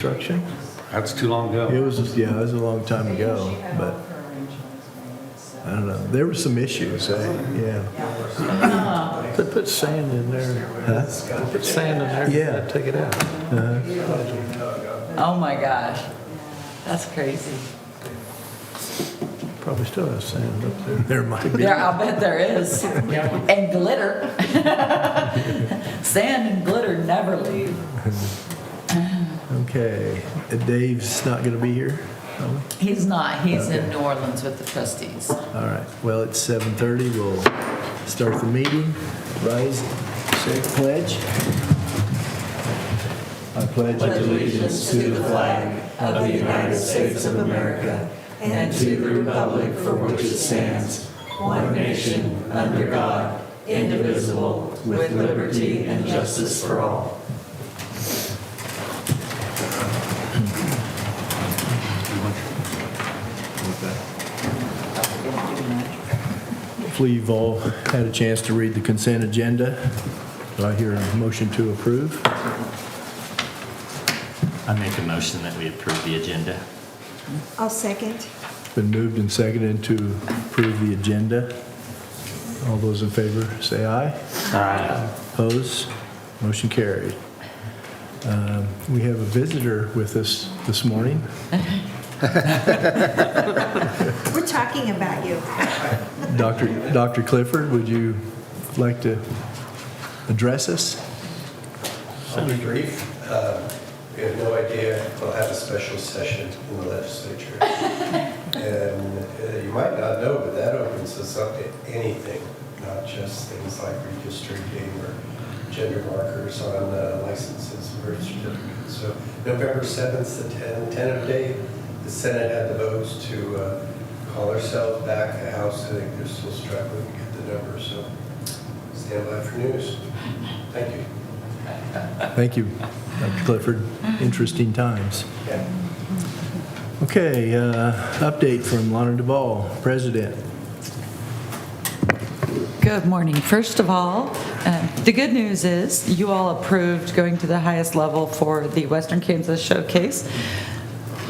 Construction? That's too long ago. It was, it was a long time ago, but I don't know. There were some issues, yeah. They put sand in there. Huh? They put sand in there. Yeah. Take it out. Oh my gosh, that's crazy. Probably still has sand up there. There might be. Yeah, I'll bet there is. And glitter. Sand and glitter never leave. Okay. Dave's not going to be here? No? He's not. He's Okay. in New Orleans with the trustees. All right. Well, it's 7:30. We'll start the meeting. Rise, say the pledge. I pledge allegiance to the flag of the United States of America and to the republic for which it stands, one nation, under God, indivisible, with liberty and justice for all. Hopefully you've all had a chance to read the consent agenda. Do I hear a motion to approve? I make a motion that we approve the agenda. I'll second. It's been moved and seconded to approve the agenda. All those in favor say aye. Aye. Opposed? Motion carried. We have a visitor with us this morning. We're talking about you. Dr. Clifford, would you like to address us? I'll be brief. We have no idea we'll have a special session in the legislature. And you might not know, but that opens us up to anything, not just things like redistricting or gender markers on licenses and birth certificates. So November 7th to 10 of day, the Senate had the votes to call ourselves back a House. I think they're still struggling to get the numbers, so stand by for news. Thank you. Thank you, Dr. Clifford. Interesting times. Yeah. Okay, update from Lana Duvall, President. Good morning. First of all, the good news is you all approved going to the highest level for the Western Kansas Showcase.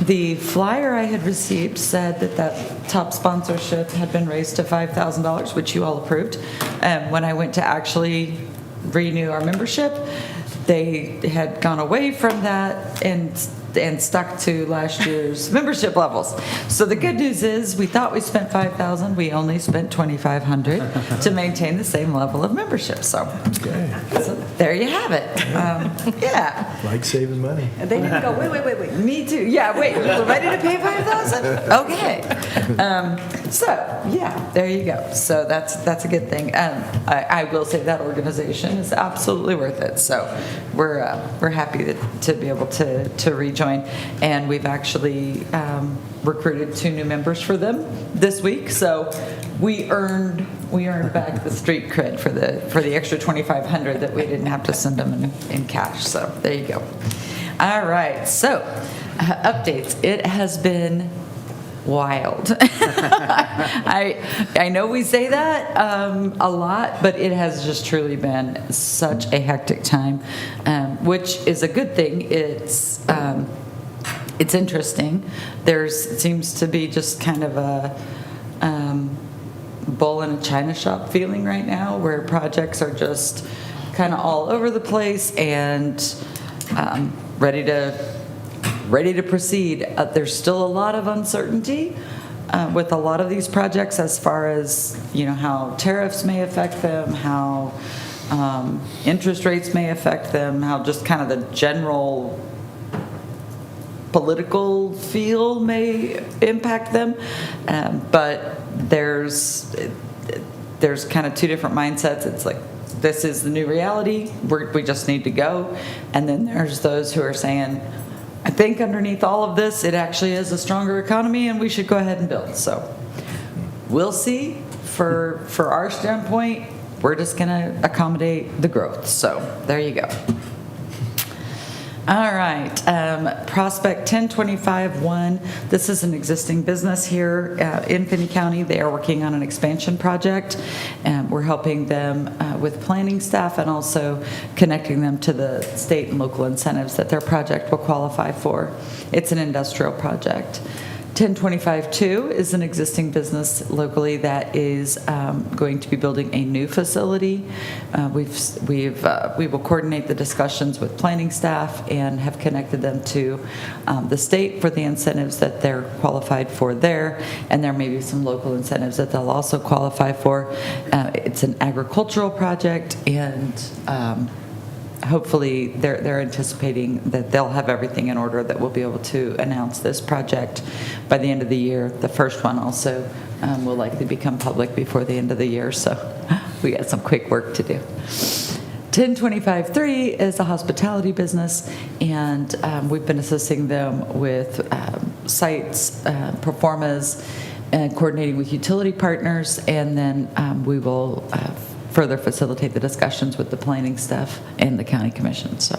The flyer I had received said that top sponsorship had been raised to $5,000, which you all approved. When I went to actually renew our membership, they had gone away from that and stuck to last year's membership levels. So the good news is we thought we spent $5,000. We only spent $2,500 to maintain the same level of membership. So there you have it. Yeah. Like saving money. And they didn't go, wait. Me too. Yeah, wait, we're ready to pay $5,000? Okay. So, yeah, there you go. So that's a good thing. I will say that organization is absolutely worth it. So we're happy to be able to rejoin. And we've actually recruited 2 new members for them this week. So we earned back the street cred for the extra $2,500 that we didn't have to send them in cash. So there you go. All right. So updates. It has been wild. I know we say that a lot, but it has just truly been such a hectic time, which is a good thing. It's interesting. It seems to be just kind of a bull in a china shop feeling right now, where projects are just kind of all over the place and ready to proceed. There's still a lot of uncertainty with a lot of these projects as far as, how tariffs may affect them, how interest rates may affect them, how just kind of the general political feel may impact them. But there's kind of 2 different mindsets. It's like, this is the new reality. We just need to go. And then there's those who are saying, I think underneath all of this, it actually is a stronger economy and we should go ahead and build. So we'll see. For our standpoint, we're just going to accommodate the growth. So there you go. All right, Prospect 1025-1, this is an existing business here in Finney County. They are working on an expansion project, and we're helping them with planning staff and also connecting them to the state and local incentives that their project will qualify for. It's an industrial project. 1025-2 is an existing business locally that is going to be building a new facility. We will coordinate the discussions with planning staff and have connected them to the state for the incentives that they're qualified for there, and there may be some local incentives that they'll also qualify for. It's an agricultural project, and hopefully they're anticipating that they'll have everything in order that we'll be able to announce this project by the end of the year. The first one also will likely become public before the end of the year, so we got some quick work to do. 1025-3 is a hospitality business, and we've been assisting them with sites, performas, and coordinating with utility partners, and then we will further facilitate the discussions with the planning staff and the county commission. So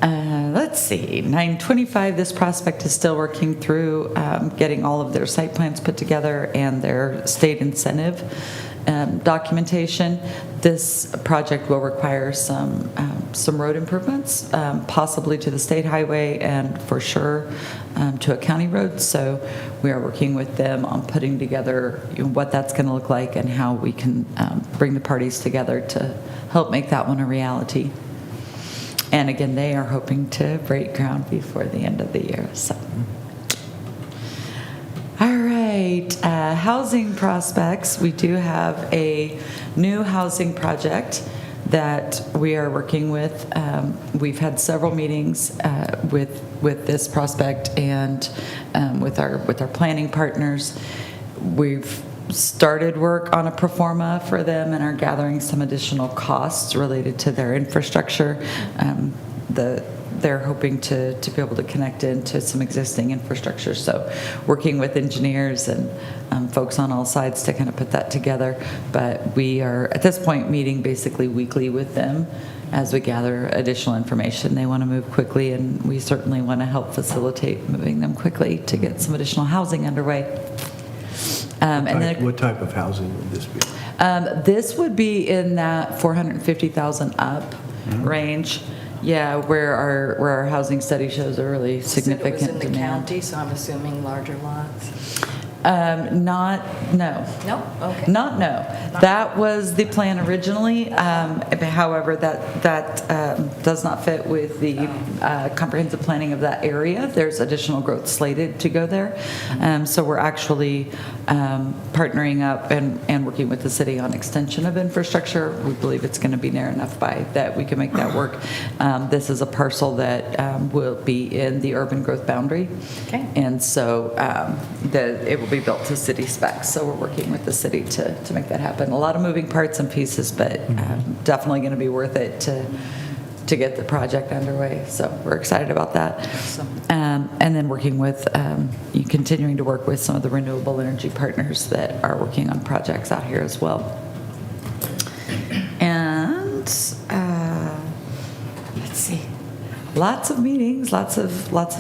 let's see, 925, this prospect is still working through getting all of their site plans put together and their state incentive documentation. This project will require some road improvements, possibly to the state highway and for sure to a county road. So we are working with them on putting together what that's going to look like and how we can bring the parties together to help make that one a reality. And again, they are hoping to break ground before the end of the year. So. All right, housing prospects. We do have a new housing project that we are working with. We've had several meetings with this prospect and with our planning partners. We've started work on a pro forma for them and are gathering some additional costs related to their infrastructure. They're hoping to be able to connect into some existing infrastructure. So working with engineers and folks on all sides to kind of put that together. But we are, at this point, meeting basically weekly with them as we gather additional information. They want to move quickly, and we certainly want to help facilitate moving them quickly to get some additional housing underway. What type of housing would this be? This would be in that 450,000 up range. Yeah, where our housing study shows a really significant You said it was in the demand. county, so I'm assuming larger lots. No. No? Okay. No. That was the plan originally. However, that does not fit with the comprehensive planning of that area. There's additional growth slated to go there. So we're actually partnering up and working with the city on extension of infrastructure. We believe it's going to be near enough by that we can make that work. This is a parcel that will be in the urban growth boundary. Okay. And so it will be built to city specs. So we're working with the city to make that happen. A lot of moving parts and pieces, but definitely going to be worth it to get the project underway. So we're excited about that. Awesome. And then working with, continuing to work with some of the renewable energy partners that are working on projects out here as well. And let's see. Lots of meetings, lots of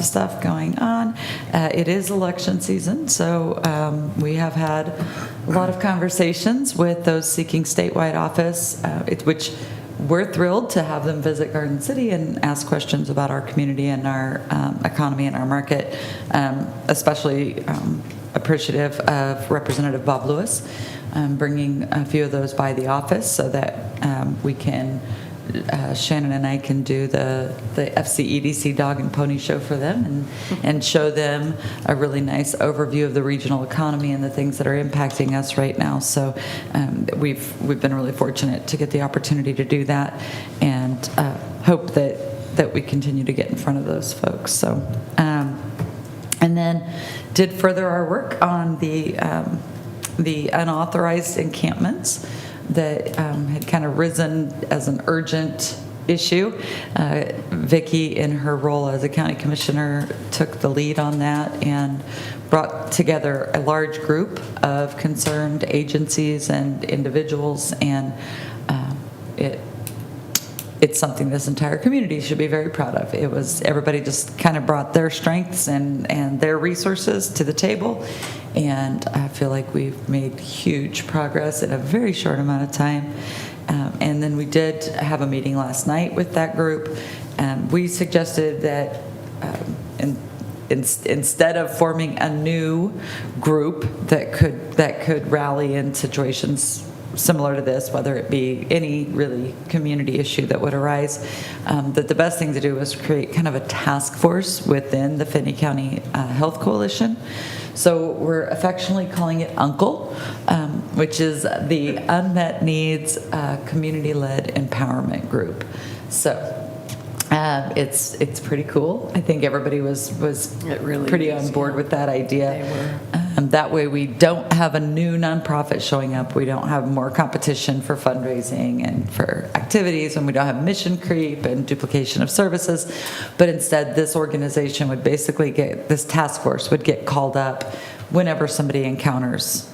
stuff going on. It is election season, so we have had a lot of conversations with those seeking statewide office, which we're thrilled to have them visit Garden City and ask questions about our community and our economy and our market, especially appreciative of Representative Bob Lewis bringing a few of those by the office so that we can Shannon and I can do the FCEDC dog and pony show for them and show them a really nice overview of the regional economy and the things that are impacting us right now. So we've been really fortunate to get the opportunity to do that, and hope that we continue to get in front of those folks. So and then did further our work on the unauthorized encampments that had kind of risen as an urgent issue. Vicki, in her role as a county commissioner, took the lead on that and brought together a large group of concerned agencies and individuals, and it it's something this entire community should be very proud of. It was, everybody just kind of brought their strengths and their resources to the table, and I feel like we've made huge progress in a very short amount of time. And then we did have a meeting last night with that group. We suggested that instead of forming a new group that could rally in situations similar to this, whether it be any really community issue that would arise, that the best thing to do was create kind of a task force within the Finney County Health Coalition. So we're affectionately calling it UNCLE, which is the Unmet Needs Community-Led Empowerment Group. So it's pretty cool. I think everybody was It really pretty is, on board yeah. with that idea. They were. That way we don't have a new nonprofit showing up. We don't have more competition for fundraising and for activities, and we don't have mission creep and duplication of services. But instead, this organization would basically this task force would get called up whenever somebody encounters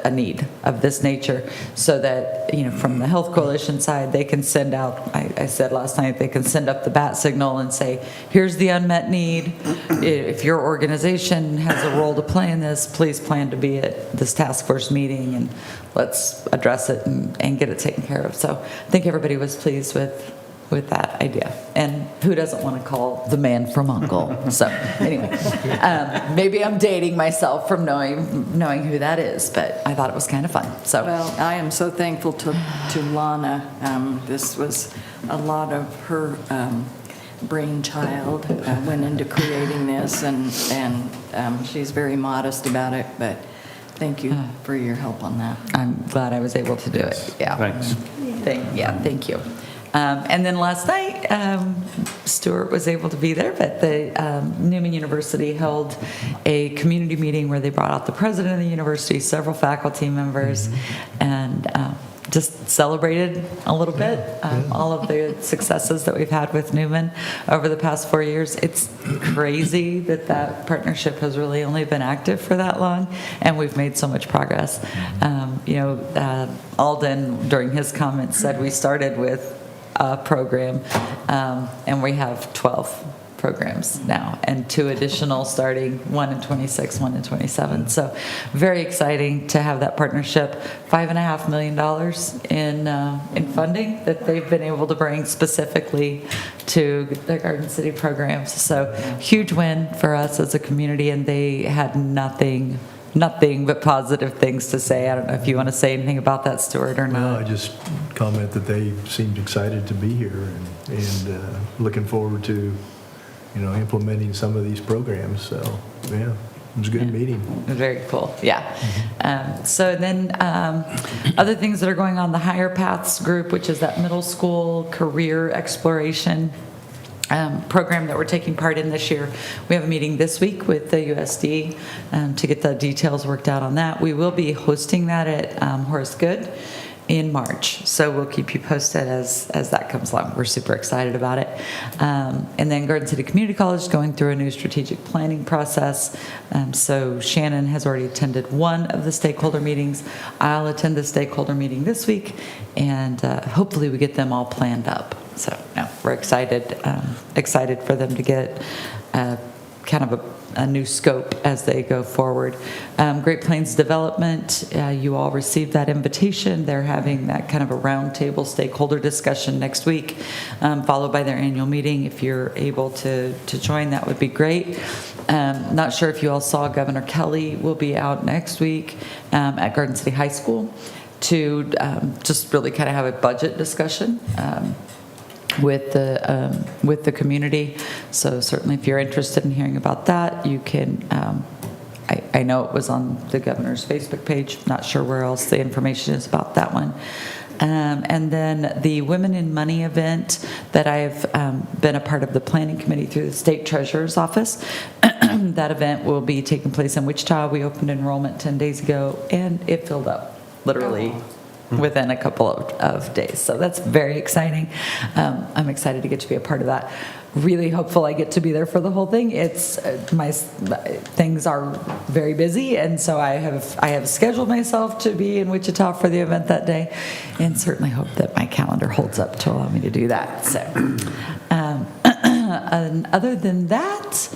a need of this nature, so that, from the Health Coalition side, they can send out, I said last night, they can send up the bat signal and say, here's the unmet need. If your organization has a role to play in this, please plan to be at this task force meeting, and let's address it and get it taken care of. So I think everybody was pleased with that idea. And who doesn't want to call the man from UNCLE? So anyway, maybe I'm dating myself from knowing who that is, but I thought it was kind of fun. So Well, I am so thankful to Lana. This was a lot of her brainchild went into creating this, and she's very modest about it, but thank you for your help on that. I'm glad I was able to do it. Yeah. Thanks. Thank you. And then last night, Stuart was able to be there, but the Newman University held a community meeting where they brought out the president of the university, several faculty members, and just celebrated a little bit all of the successes that we've had with Newman over the past 4 years. It's crazy that partnership has really only been active for that long, and we've made so much progress. Alden, during his comments, said we started with a program, and we have 12 programs now, and 2 additional starting, 1 in 26, 1 in 27. So very exciting to have that partnership. $5.5 million in funding that they've been able to bring specifically to the Garden City programs. So huge win for us as a community, and they had nothing but positive things to say. I don't know if you want to say anything about that, Stuart, or No, not. I just comment that they seemed excited to be here and looking forward to, implementing some of these programs. So, yeah, it was a good meeting. Very cool, yeah. So then other things that are going on, the Higher Paths group, which is that middle school career exploration program that we're taking part in this year. We have a meeting this week with the USD to get the details worked out on that. We will be hosting that at Horace Good in March, so we'll keep you posted as that comes along. We're super excited about it. And then Garden City Community College is going through a new strategic planning process. So Shannon has already attended one of the stakeholder meetings. I'll attend the stakeholder meeting this week, and hopefully we get them all planned up. So no, we're excited for them to get kind of a new scope as they go forward. Great Plains Development, you all received that invitation. They're having that kind of a roundtable stakeholder discussion next week, followed by their annual meeting. If you're able to join, that would be great. Not sure if you all saw, Governor Kelly will be out next week at Garden City High School to just really kind of have a budget discussion with the community. So certainly if you're interested in hearing about that, you can, I know it was on the governor's Facebook page, not sure where else the information is about that one. And then the Women in Money event that I've been a part of the planning committee through the state treasurer's office. That event will be taking place in Wichita. We opened enrollment 10 days ago, and it filled up literally within a couple of days. So that's very exciting. I'm excited to get to be a part of that. really hopeful I get to be there for the whole thing. It's my things are very busy, and so I have scheduled myself to be in Wichita for the event that day, and certainly hope that my calendar holds up to allow me to do that. So, and other than that,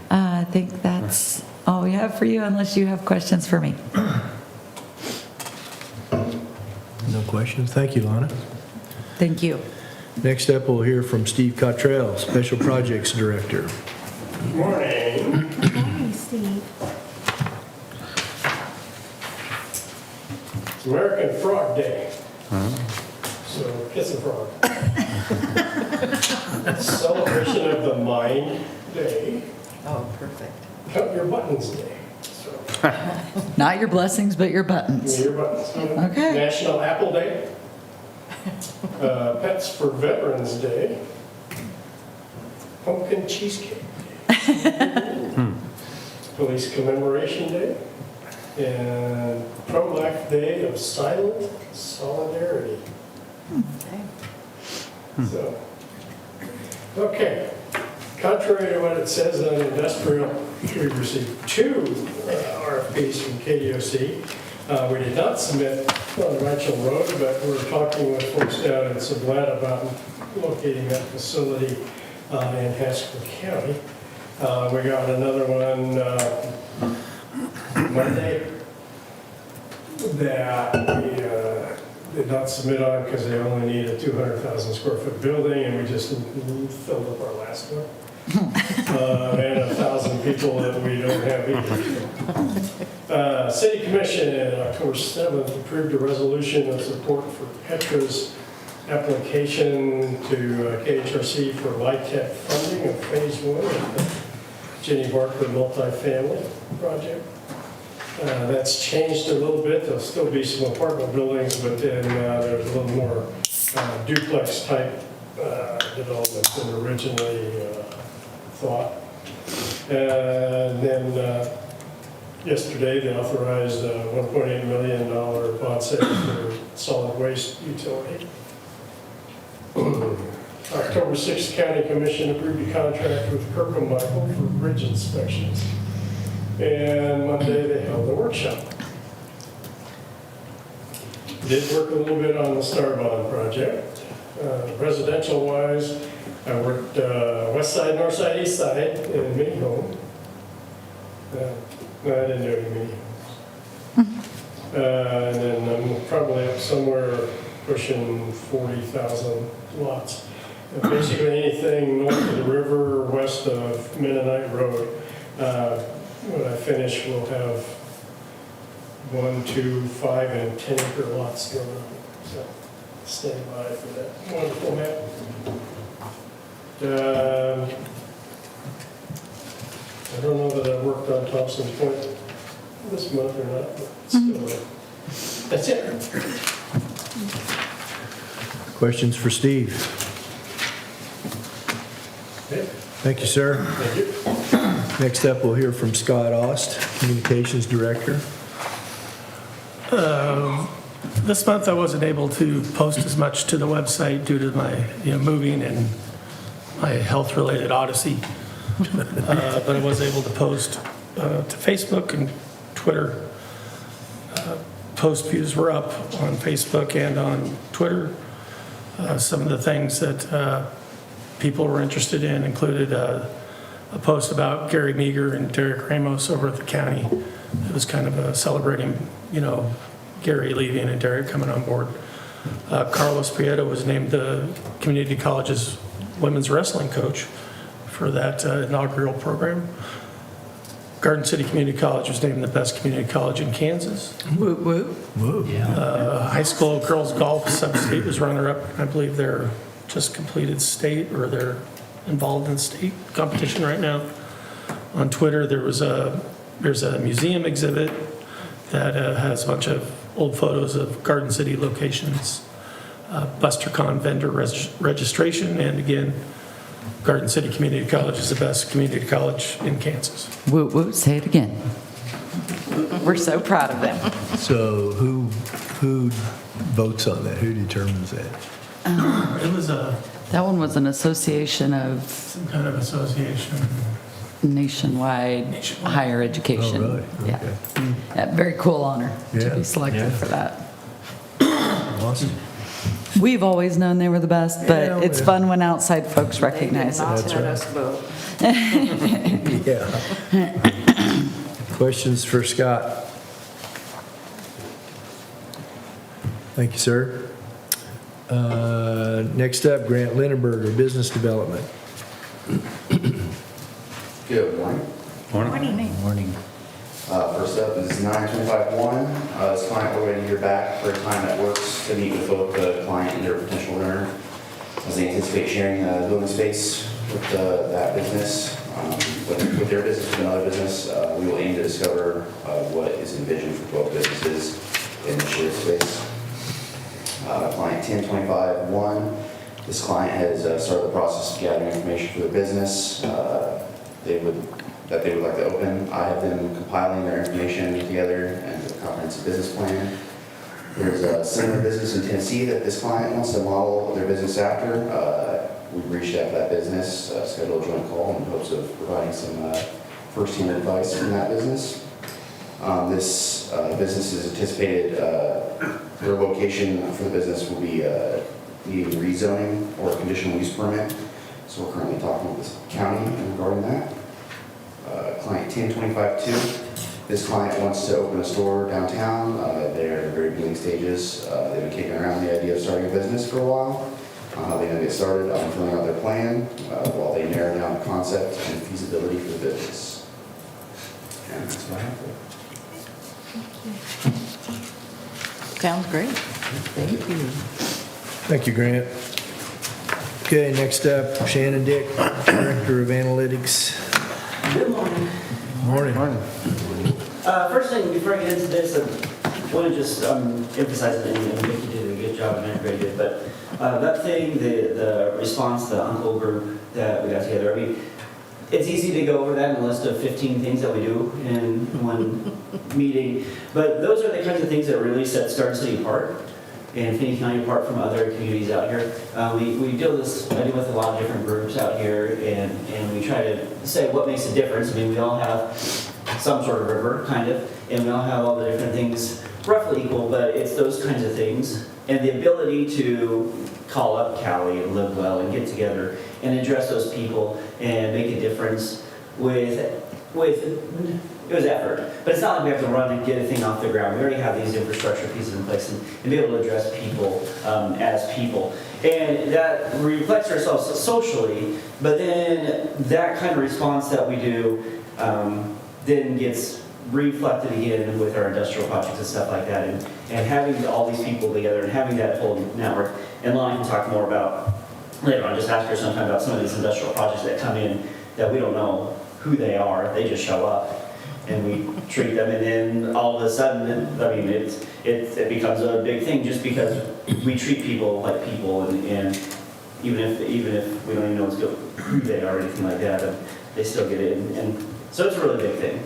I think that's all we have for you, unless you have questions for me. No questions? Thank you, Lana. Thank you. Next up, we'll hear from Steve Cottrell, Special Projects Director. Morning. Hi, Steve. It's American Frog Day. So kiss a frog. Celebration of the Mind Day. Oh, perfect. Count your buttons day. So, Not your blessings, but your buttons. your buttons. Okay. National Apple Day. Pets for Veterans Day. Pumpkin Cheesecake Day. Police Commemoration Day. And Pro-Life Day of Silent Solidarity. So, okay. Contrary to what it says on industrial, we received 2 RFPs from KDOC. We did not submit on Rachel Road, but we're talking with folks down in Sublette about locating that facility in Haskell County. We got another one Monday that we did not submit on because they only need a 200,000 square foot building, and we just filled up our last one. And 1,000 people that we don't have either. City Commission on October 7th approved a resolution of support for Petra's application to KHRC for LIHTC funding of phase 1 of the Jenny Barker multifamily project. That's changed a little bit. There'll still be some apartment buildings, but then there's a little more duplex type development than originally thought. And then yesterday they authorized a $1.8 million bond sale for solid waste utility. October 6th, County Commission approved a contract with Kirkham Michael for bridge inspections. And Monday they held a workshop. Did work a little bit on the Star Bond project. Residential wise, I worked west side, north side, east side in a mini home. No, I didn't do any mini homes. And then I'm probably up somewhere pushing 40,000 lots. Basically anything north of the river or west of Mennonite Road. When I finish, we'll have 1, 2, 5, and 10 acre lots going on. So stand by for that wonderful map. I don't know that I worked on Thompson's Point this month or not, but still, that's it. Questions for Steve? Okay, Thank you, sir. thank you. Next up, we'll hear from Scott Ost, Communications Director. This month I wasn't able to post as much to the website due to my moving and my health-related odyssey. But I was able to post to Facebook and Twitter. Post views were up on Facebook and on Twitter. Some of the things that people were interested in included a post about Gary Meager and Derek Ramos over at the county. It was kind of celebrating, Gary leaving and Derek coming on board. Carlos Prieto was named the community college's women's wrestling coach for that inaugural program. Garden City Community College was named the best community college in Kansas. Woo woo. Whoa. High school girls golf sub-state was runner-up. I believe they're just completed state, or they're involved in state competition right now. On Twitter, there's a museum exhibit that has a bunch of old photos of Garden City locations, BusterCon vendor registration, and again, Garden City Community College is the best community college in Kansas. Woo woo, say it again. We're so proud of them. So who votes on that? Who determines that? It was That one was an association of Some kind of association. nationwide higher education. Oh, really? Yeah. Okay. Yeah, very cool honor to Yeah. be selected Yeah. for that. Awesome. We've always known they were the best, but Yeah, it's yeah. fun when outside folks recognize it. That's right. us vote. Yeah. Questions for Scott? Thank you, sir. Next up, Grant Lindenberger, Business Development. Good morning. Morning. First up is 925-1. This client, we're waiting to hear back for a time that works to meet with both the client and their potential owner as they anticipate sharing building space with that business. With their business, with another business, we will aim to discover what is envisioned for both businesses in the shared space. Client 1025-1. This client has started the process of gathering information for their business that they would like to open. I have them compiling their information together and a comprehensive business plan. There's a similar business in Tennessee that this client wants to model their business after. We've reached out to that business, scheduled a joint call in hopes of providing some first-hand advice from that business. This business is anticipated, their location for the business will be needing rezoning or a conditional use permit. So we're currently talking with the county regarding that. Client 1025-2. This client wants to open a store downtown. They're in the very beginning stages. They've been kicking around the idea of starting a business for a while. They're going to get started on filling out their plan while they narrow down the concept and feasibility for the business. And that's what I have for you. Sounds great. Thank you. Thank you, Grant. Okay, next up, Shannon Dick, Director of Analytics. Good morning. Morning. First thing, before I get into this, I want to just emphasize it, and Vicki did a good job and everybody did, but that thing, the response, the Uncle group that we got together, I mean, it's easy to go over that in a list of 15 things that we do in one meeting, but those are the kinds of things that really set Star City apart and Finney County apart from other communities out here. We deal with a lot of different groups out here, and we try to say what makes a difference. I mean, we all have some sort of river, kind of, and we all have all the different things roughly equal, but it's those kinds of things. And the ability to call up Cali and live well and get together and address those people and make a difference with it was effort. But it's not like we have to run and get a thing off the ground. We already have these infrastructure pieces in place and be able to address people as people. And that reflects ourselves socially, but then that kind of response that we do then gets reflected again with our industrial projects and stuff like that. And having all these people together and having that whole network. And Lonnie can talk more about later on, just ask her sometime about some of these industrial projects that come in that we don't know who they are. They just show up. And we treat them, and then all of a sudden, I mean, it becomes a big thing just because we treat people like people, and even if we don't even know who they are or anything like that, they still get it, and so it's a really big thing.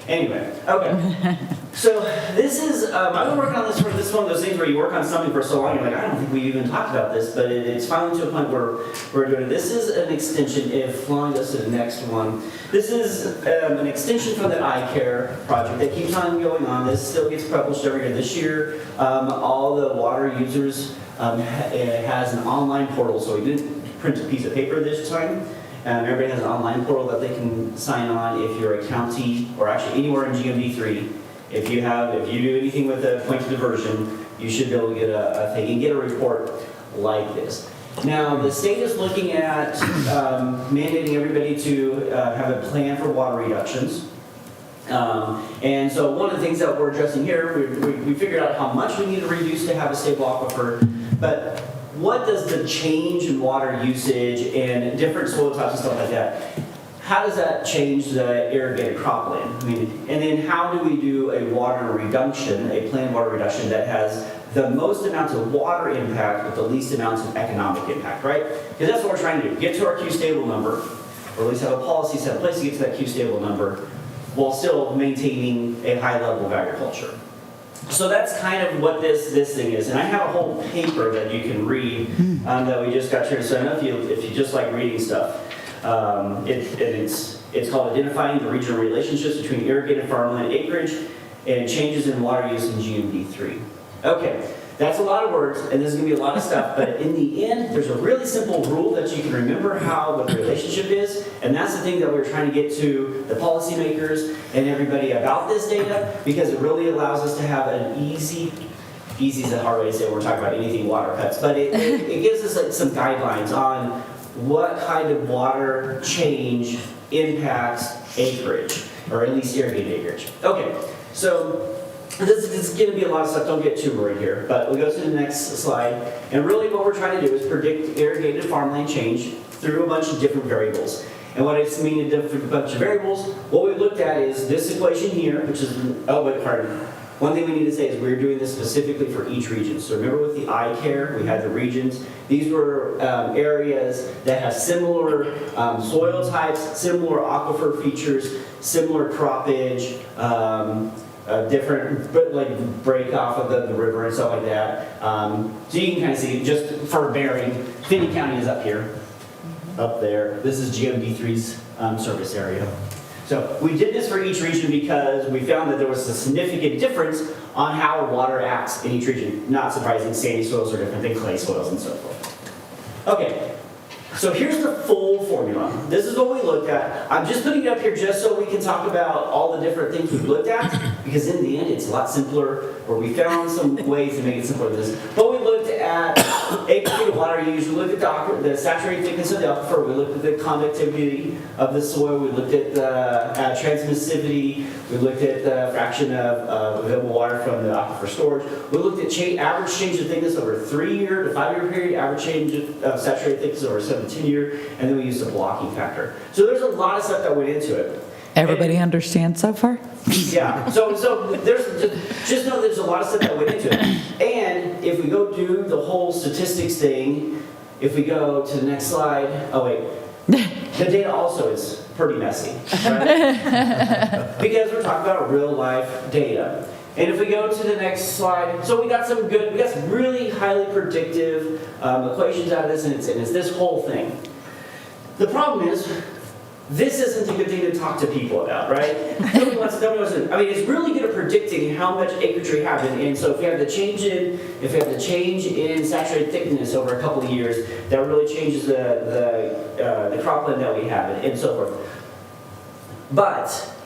Anyway, okay. So this is, I've been working on this this is one of those things where you work on something for so long, you're like, I don't think we even talked about this, but it's finally to a point where we're doing it. This is an extension, if Lonnie goes to the next one. This is an extension from the iCare project that keeps on going on. This still gets published every year. This year, all the water users it has an online portal, so we didn't print a piece of paper this time. Everybody has an online portal that they can sign on if you're a county, or actually anywhere in GMD3. If you do anything with a point of diversion, you should be able to get a thing and get a report like this. Now, the state is looking at mandating everybody to have a plan for water reductions. And so one of the things that we're addressing here, we figured out how much we need to reduce to have a stable aquifer, but what does the change in water usage and different soil types and stuff like that, how does that change the irrigated cropland? I mean, and then how do we do a water reduction, a planned water reduction that has the most amounts of water impact with the least amounts of economic impact, right? Because that's what we're trying to do, get to our Q-stable number, or at least have a policy set in place to get to that Q-stable number, while still maintaining a high level of agriculture. So that's kind of what this thing is. And I have a whole paper that you can read that we just got here. So I know if you just like reading stuff, it's called Identifying the Regional Relationships Between Irrigated Farmland Acreage and Changes in Water Use in GMD3. Okay, that's a lot of words, and this is going to be a lot of stuff, but in the end, there's a really simple rule that you can remember what the relationship is, and that's the thing that we're trying to get to the policymakers and everybody about this data, because it really allows us to have an easy is a hard way to say when we're talking about anything water cuts, but it gives us like some guidelines on what kind of water change impacts acreage, or at least irrigated acreage. Okay, so this is going to be a lot of stuff, don't get too worried here, but we'll go to the next slide. And really what we're trying to do is predict irrigated farmland change through a bunch of different variables. And what I mean a bunch of variables, what we looked at is this equation here, which is, one thing we need to say is we're doing this specifically for each region. So remember with the eye care, we had the regions. These were areas that have similar soil types, similar aquifer features, similar croppage, different break off of the river and stuff like that. So you can kind of see, just for bearing, Finney County is up here, up there. This is GMD3's service area. So we did this for each region because we found that there was a significant difference on how water acts in each region. Not surprising, sandy soils are different than clay soils and so forth. Okay, so here's the full formula. This is what we looked at. I'm just putting it up here just so we can talk about all the different things we've looked at, because in the end it's a lot simpler, or we found some ways to make it simpler than this. But we looked at acre feet of water used, we looked at the saturated thickness of the aquifer, we looked at the conductivity of the soil, we looked at the transmissivity, we looked at the fraction of available water from the aquifer storage. We looked at average change of thickness over a 3-year to 5-year period, average change of saturated thickness over a 7 to 10 year, and then we used a blocking factor. So there's a lot of stuff that went into it. Everybody understand so far? Yeah, so there's just know there's a lot of stuff that went into it. And if we go do the whole statistics thing, if we go to the next slide, oh wait, the data also is pretty messy, right? Because we're talking about real life data. And if we go to the next slide, so we got some really highly predictive equations out of this, and it's this whole thing. The problem is, this isn't a good thing to talk to people about, right? Nobody wants to, I mean, it's really good at predicting how much acreage we have, and so if we have the change in saturated thickness over a couple of years, that really changes the cropland that we have, and so forth.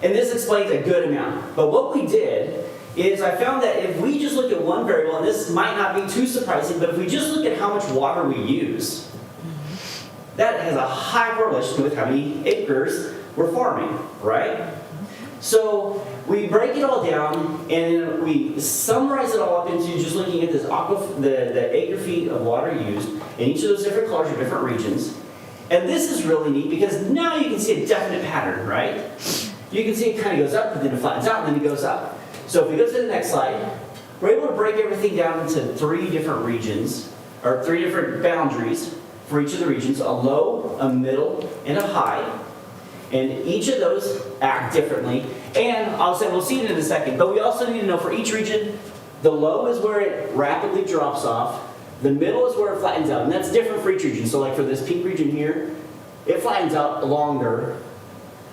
And this explains a good amount. But what we did is I found that if we just look at one variable, and this might not be too surprising, but if we just look at how much water we use, that has a high correlation with how many acres we're farming, right? So we break it all down and we summarize it all up into just looking at this the acre feet of water used in each of those different colors or different regions. And this is really neat because now you can see a definite pattern, right? You can see it kind of goes up, but then it flattens out, and then it goes up. So if we go to the next slide, we're able to break everything down into 3 different regions, or 3 different boundaries for each of the regions, a low, a middle, and a high. And each of those act differently. And we'll see it in a second, but we also need to know for each region, the low is where it rapidly drops off, the middle is where it flattens out, and that's different for each region. So like for this pink region here, it flattens out longer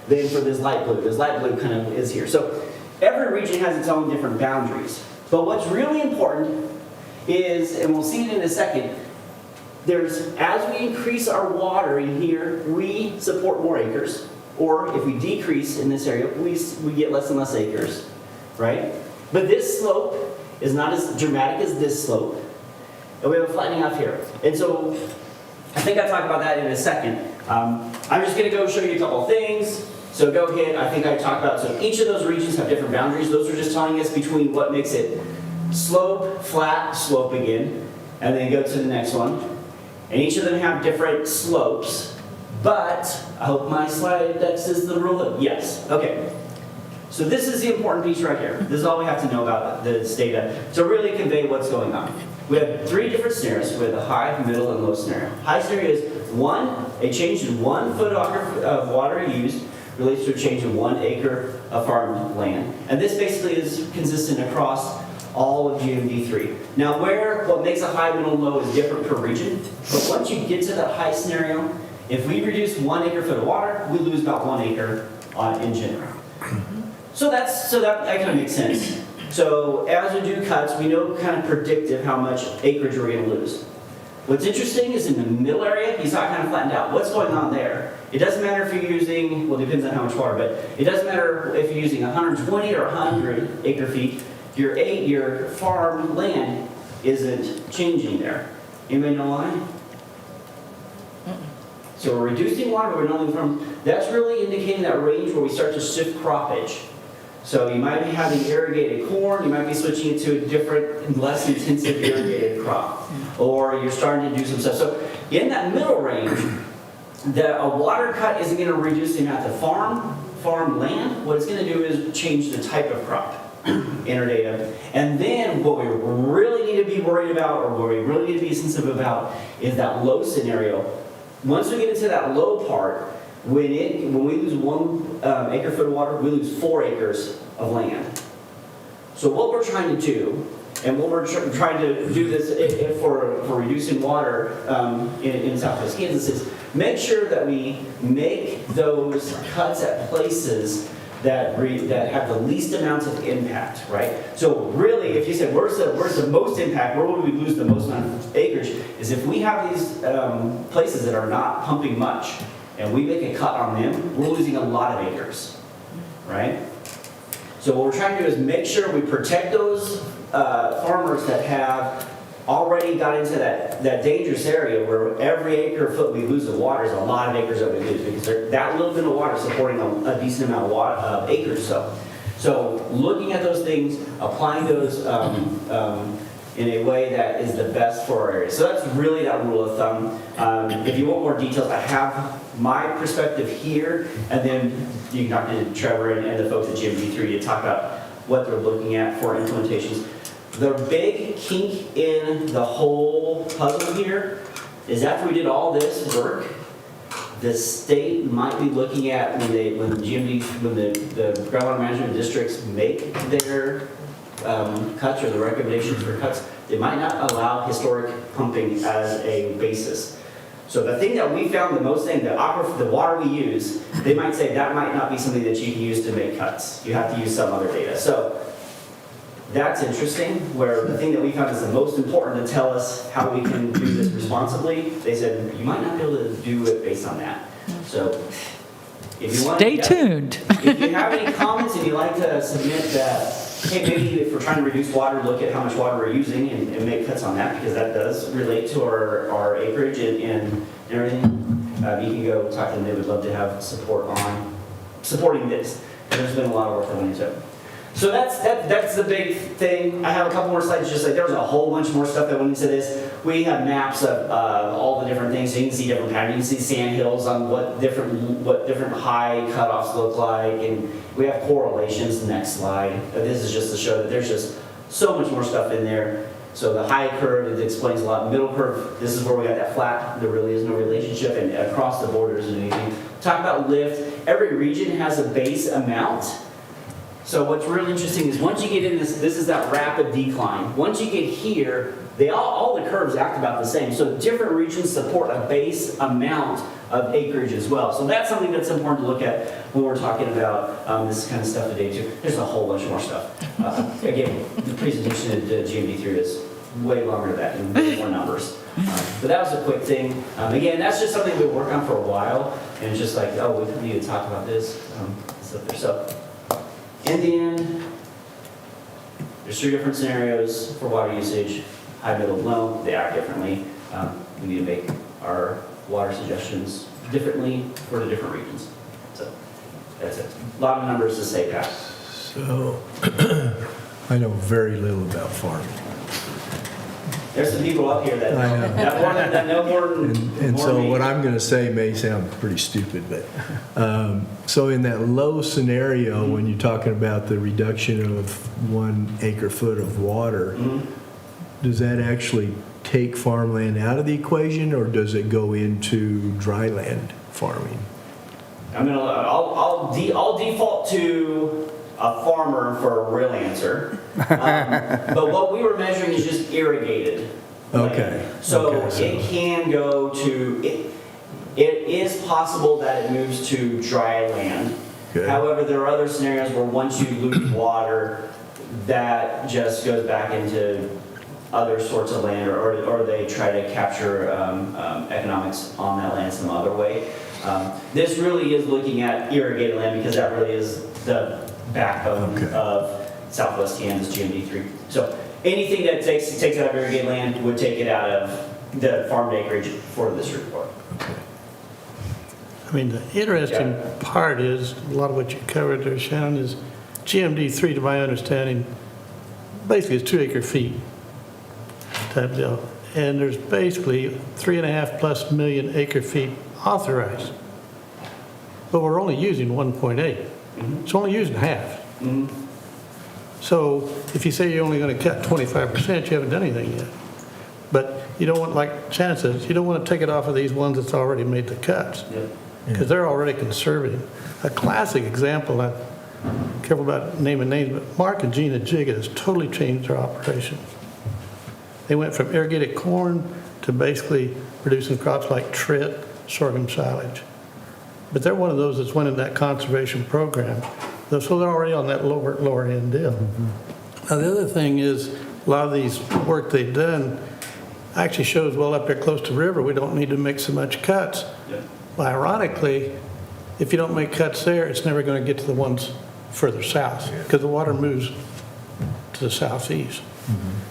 than for this light blue. This light blue kind of is here. So every region has its own different boundaries. But what's really important is, and we'll see it in a second, as we increase our water in here, we support more acres. Or if we decrease in this area, we get less and less acres, right? But this slope is not as dramatic as this slope. And we have a flattening out here. And so I think I'll talk about that in a second. I'm just going to go show you a couple of things. So go ahead, I think I talked about, so each of those regions have different boundaries. Those are just telling us between what makes it slope, flat, slope again. And then go to the next one. And each of them have different slopes, but I hope my slide deck says the rule of yes. Okay, so this is the important piece right here. This is all we have to know about this data to really convey what's going on. We have 3 different scenarios. We have the high, middle, and low scenario. High scenario is a change in 1 foot of water used relates to a change in 1 acre of farmland. And this basically is consistent across all of GMD3. Now what makes a high, middle, and low is different per region, but once you get to that high scenario, if we reduce 1 acre-foot of water, we lose about 1 acre in general. So that kind of makes sense. So as we do cuts, we know kind of predictive how much acreage we're going to lose. What's interesting is in the middle area, you saw it kind of flattened out. What's going on there? It doesn't matter if you're using, well, it depends on how much water, but it doesn't matter if you're using 120 or 100 acre feet, your farm land isn't changing there. Anybody know why? So we're reducing water, but we're not from, that's really indicating that range where we start to shift croppage. So you might be having irrigated corn, you might be switching it to a different and less intensive irrigated crop. Or you're starting to do some stuff. So in that middle range, a water cut isn't going to reduce the amount of farm land. What it's going to do is change the type of crop in our data. And then what we really need to be worried about, or what we really need to be sensitive about, is that low scenario. Once we get into that low part, when we lose 1 acre-foot of water, we lose 4 acres of land. So what we're trying to do, and what we're trying to do this for reducing water in Southwest Kansas, is make sure that we make those cuts at places that have the least amount of impact, right? So really, if you said, where's the most impact, where would we lose the most amount of acreage, is if we have these places that are not pumping much, and we make a cut on them, we're losing a lot of acres, right? So what we're trying to do is make sure we protect those farmers that have already got into that dangerous area where every acre foot we lose of water is a lot of acres that we lose, because that little bit of water is supporting a decent amount of acres. So looking at those things, applying those in a way that is the best for our area. So that's really that rule of thumb. If you want more details, I have my perspective here, and then you can talk to Trevor and the folks at GMG3 to talk about what they're looking at for implementations. The big kink in the whole puzzle here is after we did all this work, the state might be looking at when the groundwater management districts make their cuts or the recommendations for cuts, they might not allow historic pumping as a basis. So the thing that we found the most thing, the water we use, they might say that might not be something that you can use to make cuts. You have to use some other data. So that's interesting, where the thing that we found is the most important to tell us how we can do this responsibly, they said you might not be able to do it based on that. So if you want Stay tuned. If you have any comments and you'd like to submit that, hey, maybe if we're trying to reduce water, look at how much water we're using and make cuts on that, because that does relate to our acreage and everything. You can go talk to them. They would love to have support on supporting this. And there's been a lot of work that went into it. So that's the big thing. I have a couple more slides. Just like there's a whole bunch more stuff that went into this. We have maps of all the different things. So you can see different patterns. You can see sand hills on what different high cutoffs look like, and we have correlations. The next slide. This is just to show that there's just so much more stuff in there. So the high curve, it explains a lot. Middle curve, this is where we got that flat. There really is no relationship, and across the borders and anything. Talk about lift. Every region has a base amount. So what's really interesting is once you get in this is that rapid decline. Once you get here, all the curves act about the same. So different regions support a base amount of acreage as well. So that's something that's important to look at when we're talking about this kind of stuff today too. There's a whole bunch more stuff. Again, the presentation at GMD3 is way longer than that and way more numbers. But that was a quick thing. Again, that's just something we work on for a while, and it's just like, oh, we need to talk about this stuff there. So. In the end, there's 3 different scenarios for water usage: high, middle, low. They act differently. We need to make our water suggestions differently for the different regions. So that's it. A lot of numbers to say, Pat. So I know very little about farming. There's some people up here that I know. that know more than And more so than me. what I'm going to say may sound pretty stupid, but so in that low scenario, when you're talking about the reduction of 1 acre foot of water, does that actually take farmland out of the equation, or does it go into dry land farming? I'll default to a farmer for a real answer. But what we were measuring is just irrigated land. Okay. So Okay, so- it can go to, it is possible that it moves to dry land. Okay. However, there are other scenarios where once you lose water, that just goes back into other sorts of land, or they try to capture economics on that land some other way. This really is looking at irrigated land because that really is the backbone Okay. of Southwest Kansas GMD3. So anything that takes it out of irrigated land would take it out of the farmed acreage for this report. I mean, the interesting part is, a lot of what you covered there, Shannon, is GMD3, to my understanding, basically is 2 acre feet type deal. And there's basically 3.5+ million acre feet authorized. But we're only using 1.8. It's only using half. So if you say you're only going to cut 25%, you haven't done anything yet. But you don't want, like Shannon says, you don't want to take it off of these ones that's already made the cuts. Yep. Because they're already conservative. A classic example, I'm careful about naming names, but Mark and Gina Jiggett has totally changed their operation. They went from irrigated corn to basically producing crops like trit, sorghum, silage. But they're one of those that's went in that conservation program. So they're already on that lower end deal. Now, the other thing is, a lot of these work they've done actually shows, well, up there close to the river, we don't need to make so much cuts. Yep. Well, ironically, if you don't make cuts there, it's never going to get to the ones further south because the water moves to the southeast.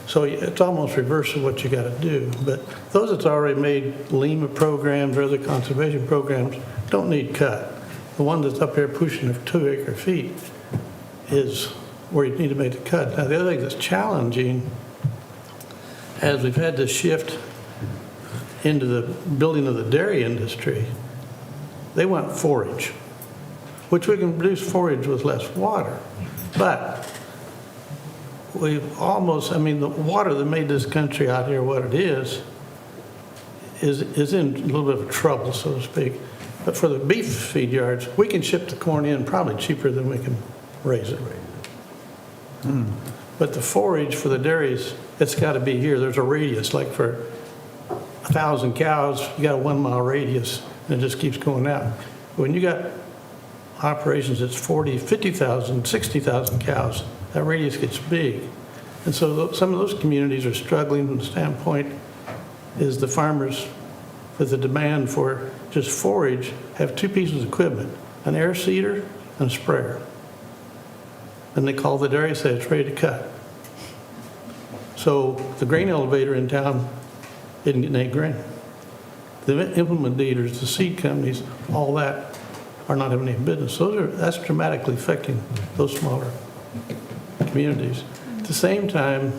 So it's almost reverse of what you got to do. But those that's already made LEMA programs or other conservation programs don't need cut. The one that's up here pushing the 2 acre feet is where you need to make the cut. Now, the other thing that's challenging, as we've had this shift into the building of the dairy industry, they want forage, which we can produce forage with less water. But we've almost, I mean, the water that made this country out here what it is in a little bit of trouble, so to speak. But for the beef feed yards, we can ship the corn in probably cheaper than we can raise it. But the forage for the dairies, it's got to be here. There's a radius, like for 1,000 cows, you got a 1 mile radius, and it just keeps going out. When you got operations that's 40, 50,000, 60,000 cows, that radius gets big. And so some of those communities are struggling from the standpoint is the farmers with the demand for just forage have 2 pieces of equipment, an air seeder and a sprayer. And they call the dairy, say it's ready to cut. So the grain elevator in town isn't getting any grain. The implement dealers, the seed companies, all that are not having any business. That's dramatically affecting those smaller communities. At the same time,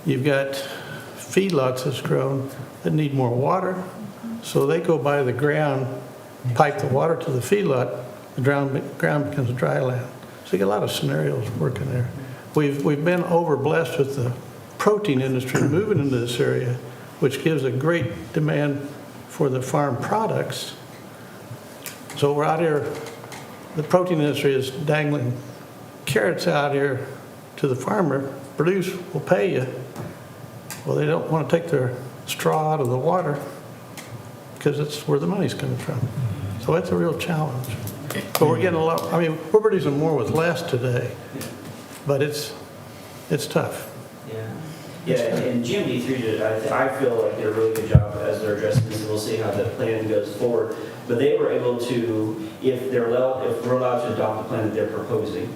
you've got feedlots that's grown that need more water, so they go by the ground, pipe the water to the feedlot, the ground becomes dry land. So you get a lot of scenarios working there. We've been overblessed with the protein industry moving into this area, which gives a great demand for the farm products. So we're out here, the protein industry is dangling carrots out here to the farmer, produce, we'll pay you. Well, they don't want to take their straw out of the water because it's where the money's coming from. So it's a real challenge. But we're getting a lot, I mean, we're producing more with less today, but it's tough. Yeah, and GMD3 I feel like did a really good job as they're addressing this, and we'll see how the plan goes forward. But they were able to, if we're allowed to adopt the plan that they're proposing,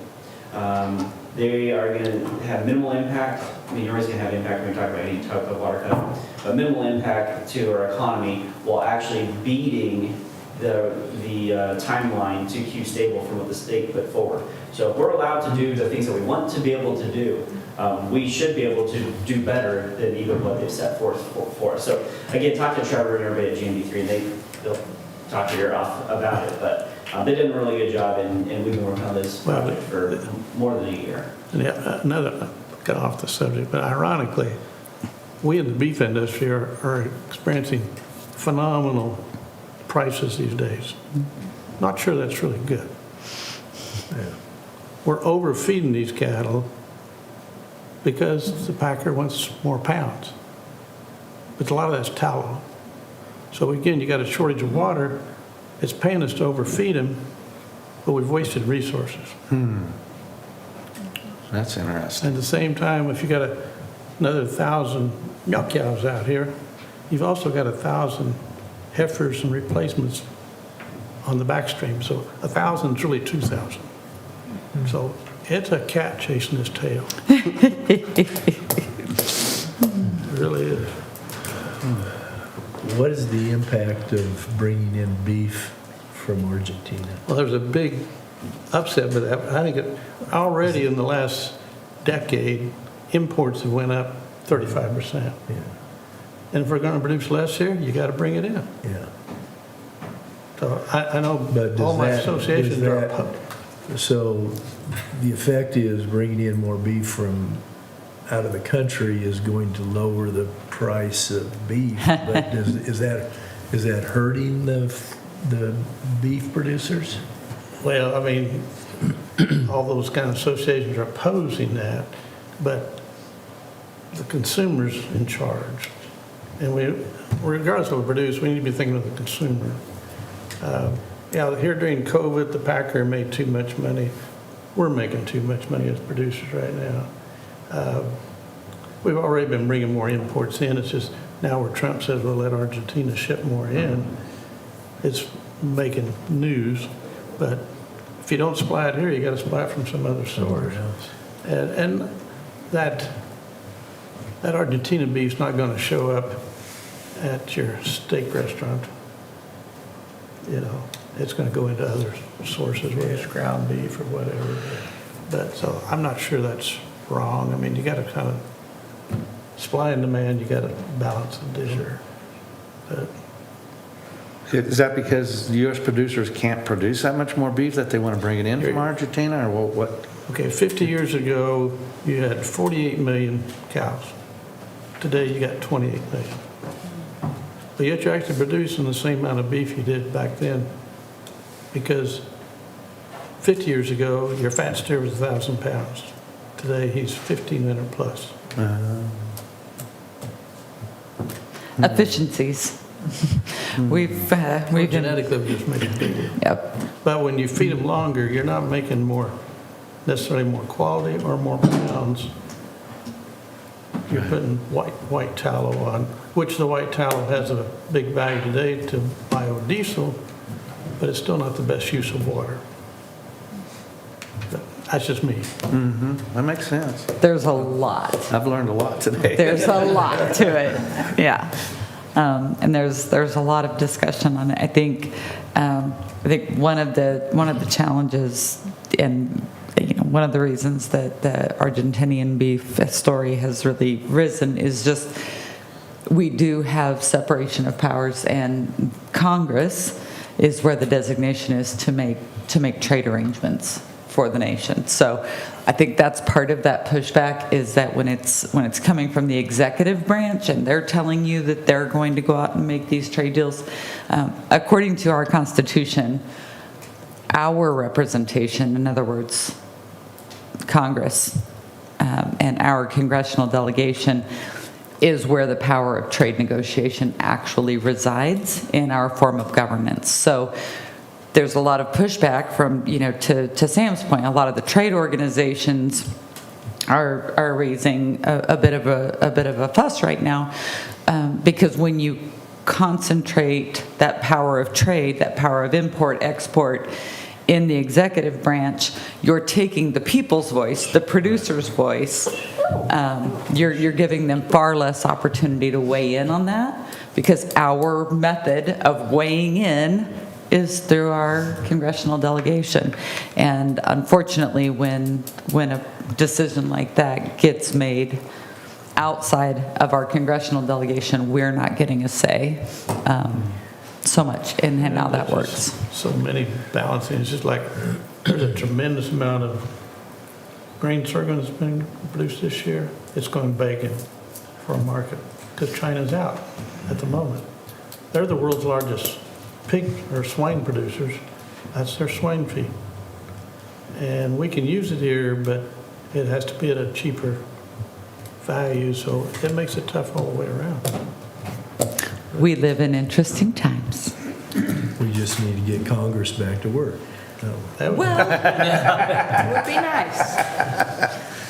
they are going to have minimal impact. I mean, you're always going to have impact when you talk about any type of water cut, but minimal impact to our economy while actually beating the timeline to Q stable from what the state put forward. So if we're allowed to do the things that we want to be able to do, we should be able to do better than even what they've set forth for us. So again, talk to Trevor and everybody at GMD3, and they'll talk your ear off about it. But they did a really good job, and we've been working on this project for more than a year. Yeah, another, got off the subject, but ironically, we in the beef industry are experiencing phenomenal prices these days. Not sure that's really good. Yeah. we're overfeeding these cattle because the packer wants more pounds. But a lot of that's tallow. So again, you got a shortage of water, it's paying us to overfeed them, but we've wasted resources. That's interesting. At the same time, if you got another 1,000 milk cows out here, you've also got 1,000 heifers and replacements on the backstream. So 1,000 is really 2,000. So it's a cat chasing his tail. It really is. What is the impact of bringing in beef from Argentina? Well, there's a big upset with that. I think already in the last decade, imports have went up 35%. Yeah, And if we're going to produce less here, you got to bring it in. yeah. So I know But all does my that, associations does are that, opposed. so the effect is bringing in more beef from out of the country is going to lower the price of beef. But is that hurting the beef producers? Well, I mean, all those kind of associations are opposing that, but the consumer's in charge. And regardless of what we produce, we need to be thinking of the consumer. Yeah, here during COVID, the packer made too much money. We're making too much money as producers right now. We've already been bringing more imports in. It's just now where Trump says we'll let Argentina ship more in, it's making news. But if you don't supply it here, you got to supply it from some other source. And that Argentina beef's not going to show up at your steak restaurant. You know, it's going to go into other sources, whether it's ground beef or whatever. But so I'm not sure that's wrong. I mean, you got to kind of supply and demand. You got to balance the dish. But Is that because U.S. producers can't produce that much more beef that they want to bring it in from Argentina, or what? okay, 50 years ago, you had 48 million cows. Today, you got 28 million. But yet you're actually producing the same amount of beef you did back then, because 50 years ago, your fat steer was 1,000 pounds. Today, he's 1,500 plus. Efficiencies. We've been, Genetically, we just make it bigger. yep. But when you feed them longer, you're not making necessarily more quality or more pounds. You're putting white tallow on, which the white tallow has a big value today to biodiesel, but it's still not the best use of water. But that's just me. That makes sense. There's a lot. I've learned a lot today. There's a lot to it. Yeah. And there's a lot of discussion on it. I think one of the challenges, and one of the reasons that the Argentinian beef story has really risen is just we do have separation of powers, and Congress is where the designation is to make trade arrangements for the nation. So I think that's part of that pushback, is that when it's coming from the executive branch and they're telling you that they're going to go out and make these trade deals, according to our Constitution, our representation, in other words, Congress, and our congressional delegation, is where the power of trade negotiation actually resides in our form of governance. So there's a lot of pushback from, to Sam's point, a lot of the trade organizations are raising a bit of a fuss right now, because when you concentrate that power of trade, that power of import, export, in the executive branch, you're taking the people's voice, the producer's voice, you're giving them far less opportunity to weigh in on that, because our method of weighing in is through our congressional delegation. And unfortunately, when a decision like that gets made outside of our congressional delegation, we're not getting a say so much in how that works. So many balancing. It's just like there's a tremendous amount of grain sorghum that's been produced this year. It's going bacon for a market because China's out at the moment. They're the world's largest pig or swine producers. That's their swine feed. and we can use it here, but it has to be at a cheaper value, so it makes it tough all the way around. We live in interesting times. We just need to get Congress back to work. That would- Well, It would be nice.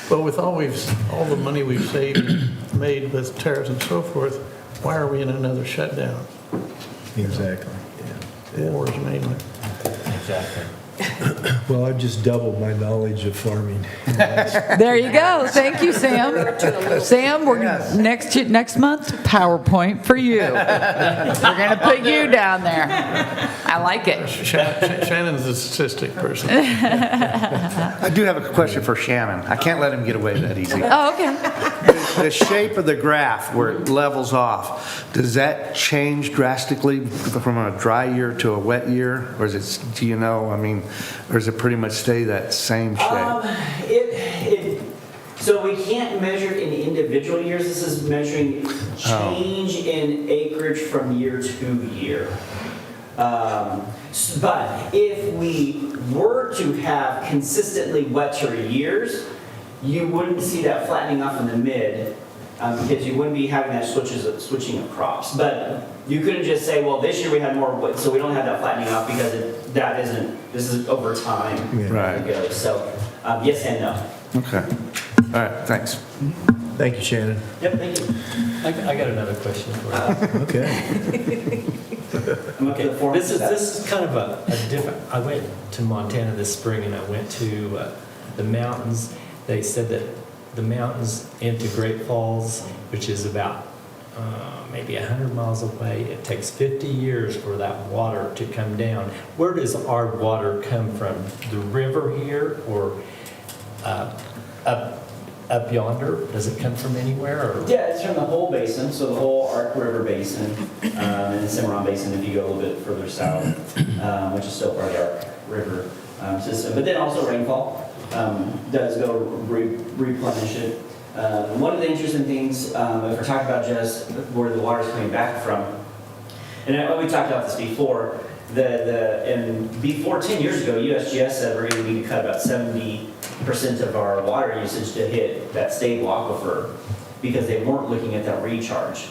But with all the money we've saved and made with tariffs and so forth, why are we in another shutdown? Exactly, yeah. Wars mainly. Exactly. Well, I've just doubled my knowledge of farming. there you go. Thank you, Sam. Sam, we're next month, PowerPoint for you. We're going to put you down there. I like it. Shannon's a statistic person. I do have a question for Shannon. I can't let him get away that easy. Oh, okay. The shape of the graph where it levels off, does that change drastically from a dry year to a wet year? Or is it, do you know, I mean, or does it pretty much stay that same shape? So we can't measure it in individual years. This is measuring change in acreage from year to year. But if we were to have consistently wetter years, you wouldn't see that flattening off in the mid, because you wouldn't be having that switching of crops. But you couldn't just say, well, this year we had more wet, so we don't have that flattening off, because this is over time. Yeah. Right. It goes. So yes and no. Okay. All right, thanks. Thank you, Shannon. Yep, thank you. I got another question for you. Okay. I'm up to the form. This is kind of a different, I went to Montana this spring and I went to the mountains. They said that the mountains into Great Falls, which is about maybe 100 miles away, it takes 50 years for that water to come down. Where does our water come from? The river here or up yonder? Does it come from anywhere? Or? Yeah, it's from the whole basin, so the whole Ark River Basin, and the Cimarron Basin if you go a little bit further south, which is still part of the Ark River system. But then also rainfall does go replenish it. One of the interesting things, if we're talking about just where the water's coming back from, and we talked about this before, and before 10 years ago, USGS said we're going to need to cut about 70% of our water usage to hit that stable aquifer because they weren't looking at that recharge.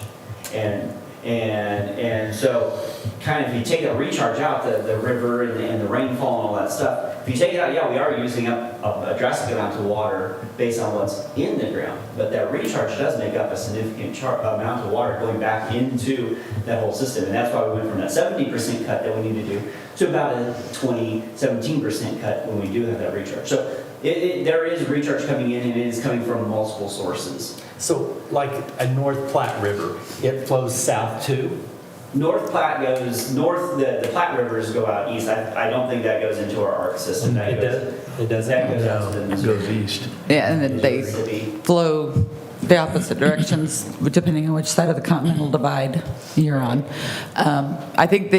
And so kind of if you take that recharge out, the river and the rainfall and all that stuff, if you take it out, yeah, we are using up a drastic amount of water based on what's in the ground. But that recharge does make up a significant amount of water going back into that whole system. And that's why we went from that 70% cut that we need to do to about a 17% cut when we do have that recharge. So there is recharge coming in, and it is coming from multiple sources. So like a North Platte River, it flows south too? North Platte goes north. The Platte rivers go out east. I don't think that goes into our ARC system. That It does? It does? That goes out to the It Missouri. goes east. Yeah, and then they Mississippi. flow the opposite directions depending on which side of the continental divide you're on. I think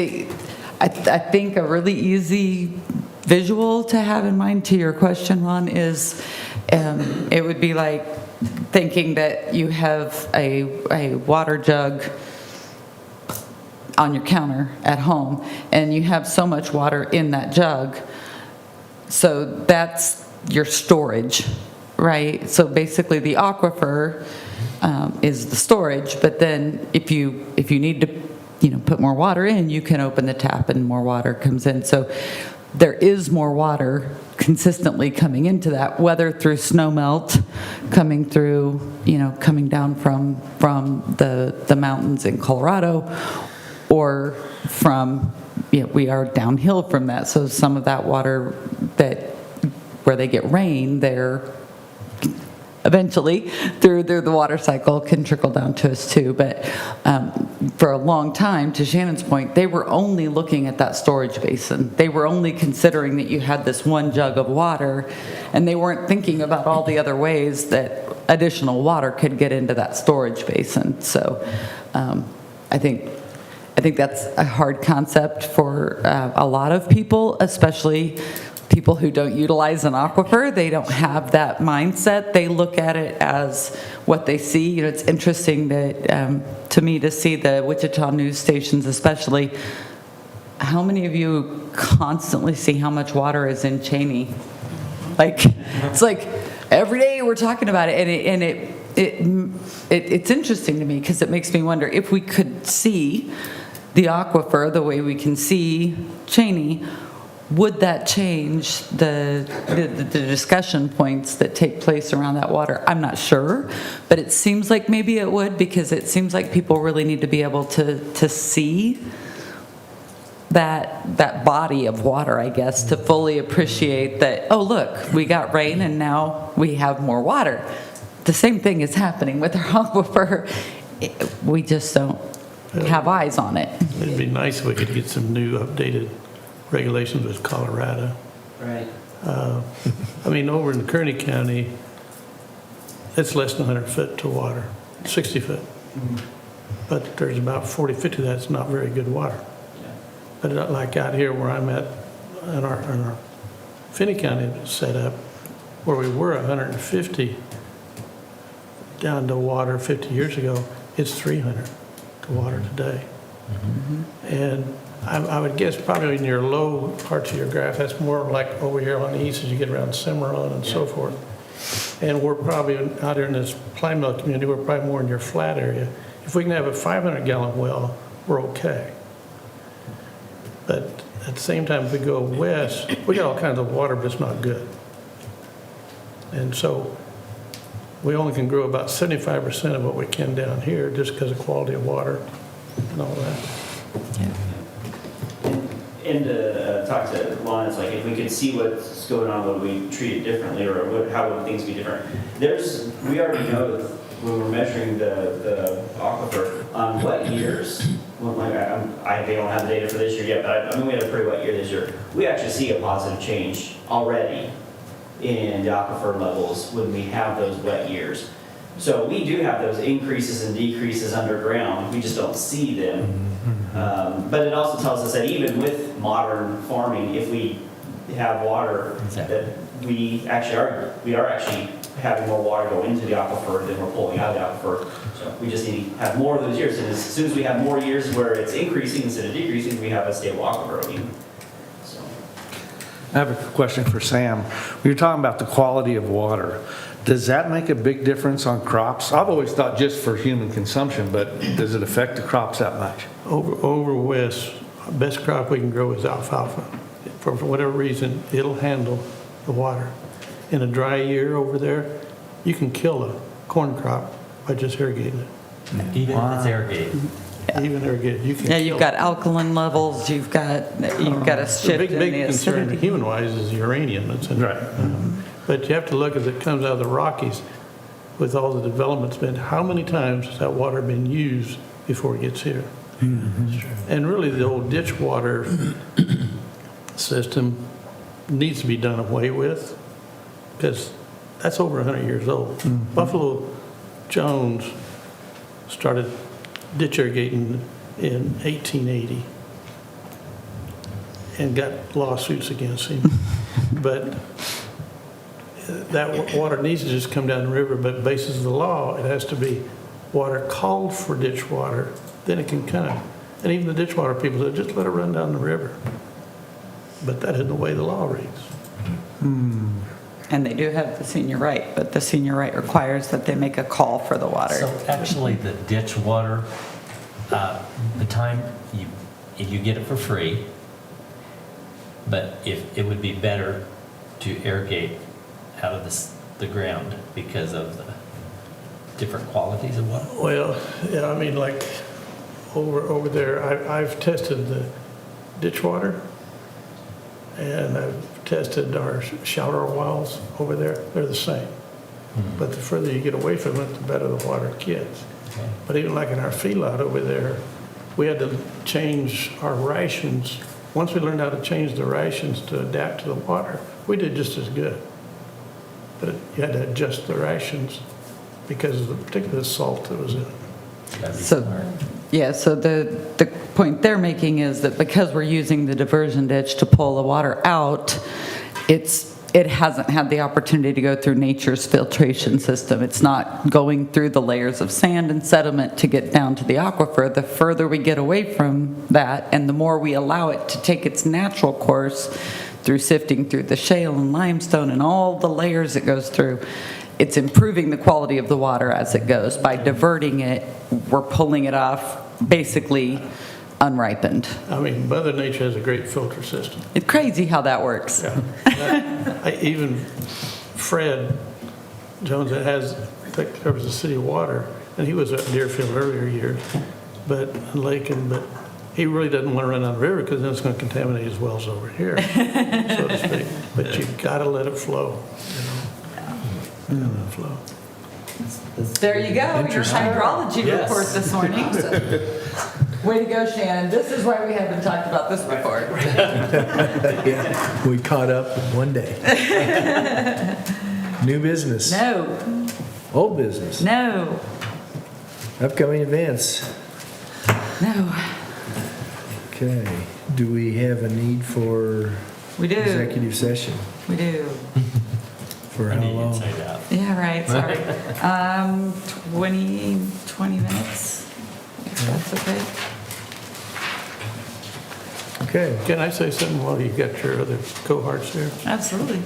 a really easy visual to have in mind to your question, Ron, is it would be like thinking that you have a water jug on your counter at home and you have so much water in that jug, so that's your storage, right? So basically the aquifer is the storage, but then if you need to put more water in, you can open the tap and more water comes in. So there is more water consistently coming into that, whether through snow melt coming through, coming down from the mountains in Colorado, or from, we are downhill from that. So some of that water where they get rain, they're eventually through the water cycle can trickle down to us too. But for a long time, to Shannon's point, they were only looking at that storage basin. They were only considering that you had this one jug of water, and they weren't thinking about all the other ways that additional water could get into that storage basin. So I think that's a hard concept for a lot of people, especially people who don't utilize an aquifer. They don't have that mindset. They look at it as what they see. It's interesting that to me to see the Wichita news stations, especially. How many of you constantly see how much water is in Cheney? Like, it's like every day we're talking about it, and it's interesting to me because it makes me wonder if we could see the aquifer the way we can see Cheney, would that change the discussion points that take place around that water? I'm not sure, but it seems like maybe it would, because it seems like people really need to be able to see that body of water, I guess, to fully appreciate that, oh, look, we got rain and now we have more water. The same thing is happening with our aquifer. We just don't have eyes on it. It'd be nice if we could get some new updated regulations with Colorado. Right. I mean, over in Kearney County, it's less than 100 foot to water, 60 foot. But there's about 40, 50 that's not very good water. But like out here where I'm at, in our Finney County setup, where we were 150 down to water 50 years ago, it's 300 to water today. And I would guess probably in your low parts of your graph, that's more like over here on the east as you get around Cimarron and so forth. And we're probably out here in this Pine Mill community, we're probably more in your flat area. If we can have a 500-gallon well, we're okay. But at the same time, if we go west, we got all kinds of water, but it's not good. And so we only can grow about 75% of what we can down here just because of quality of water and all that. And to talk to Lon, it's like if we could see what's going on, would we treat it differently, or how would things be different? We already know that when we're measuring the aquifer on wet years. Well, they don't have the data for this year yet, but I mean we had a pretty wet year this year. We actually see a positive change already in the aquifer levels when we have those wet years. So we do have those increases and decreases underground. We just don't see them. But it also tells us that even with modern farming, if we have water, that we are actually having more water go into the aquifer than we're pulling out of the aquifer. So we just need to have more of those years. And as soon as we have more years where it's increasing instead of decreasing, we have a stable aquifer again. So. I have a question for Sam. When you're talking about the quality of water, does that make a big difference on crops? I've always thought just for human consumption, but does it affect the crops that much? Over west, best crop we can grow is alfalfa. For whatever reason, it'll handle the water. In a dry year over there, you can kill a corn crop by just irrigating it. Even if it's irrigated. Even irrigated, you can. Yeah, you've got alkaline levels, you've got a shift in the big concern acidity. human-wise is the uranium that's in it. Right. But you have to look as it comes out of the Rockies with all the development's been, how many times has that water been used before it gets here? And really the old ditch water system needs to be done away with because that's over 100 years old. Buffalo Jones started ditch irrigating in 1880 and got lawsuits against him. But that water needs to just come down the river, but basis of the law, it has to be water called for ditch water, then it can come. And even the ditch water people said, just let it run down the river. But that isn't the way the law reads. And they do have the senior right, but the senior right requires that they make a call for the water. So actually, the ditch water, the time you get it for free, but if it would be better to irrigate out of the ground because of the different qualities of water. Well, yeah, I mean, like over there, I've tested the ditch water, and I've tested our shallower wells over there. They're the same. But the further you get away from it, the better the water gets. Okay. But even like in our feedlot over there, we had to change our rations. Once we learned how to change the rations to adapt to the water, we did just as good. But you had to adjust the rations because of the particular salt that was in it. That'd be So, smart. yeah, so the point they're making is that because we're using the diversion ditch to pull the water out, it hasn't had the opportunity to go through nature's filtration system. It's not going through the layers of sand and sediment to get down to the aquifer. The further we get away from that and the more we allow it to take its natural course through sifting through the shale and limestone and all the layers it goes through, it's improving the quality of the water as it goes. By diverting it, we're pulling it off basically unripened. I mean, Mother Nature has a great filter system. It's crazy how that works. Yeah. Even Fred Jones that covers the city water, and he was at Deerfield earlier years, but in Lakin, but he really doesn't want to run down the river because then it's going to contaminate his wells over here, so to speak. But you've got to let it flow, you know. Let it flow. There you go, your hydrology Yes. report this morning. Way to go, Shannon. This is why we haven't talked about this before. Yeah, we caught up in one day. New business. No, Old business. no, Upcoming events. no. Okay. Do we have a need for We do, executive session? we do. For I how knew you'd long? say that. Yeah, right, sorry. 20 minutes, if that's okay. Okay. Can I say something while you got your other cohorts here? Absolutely.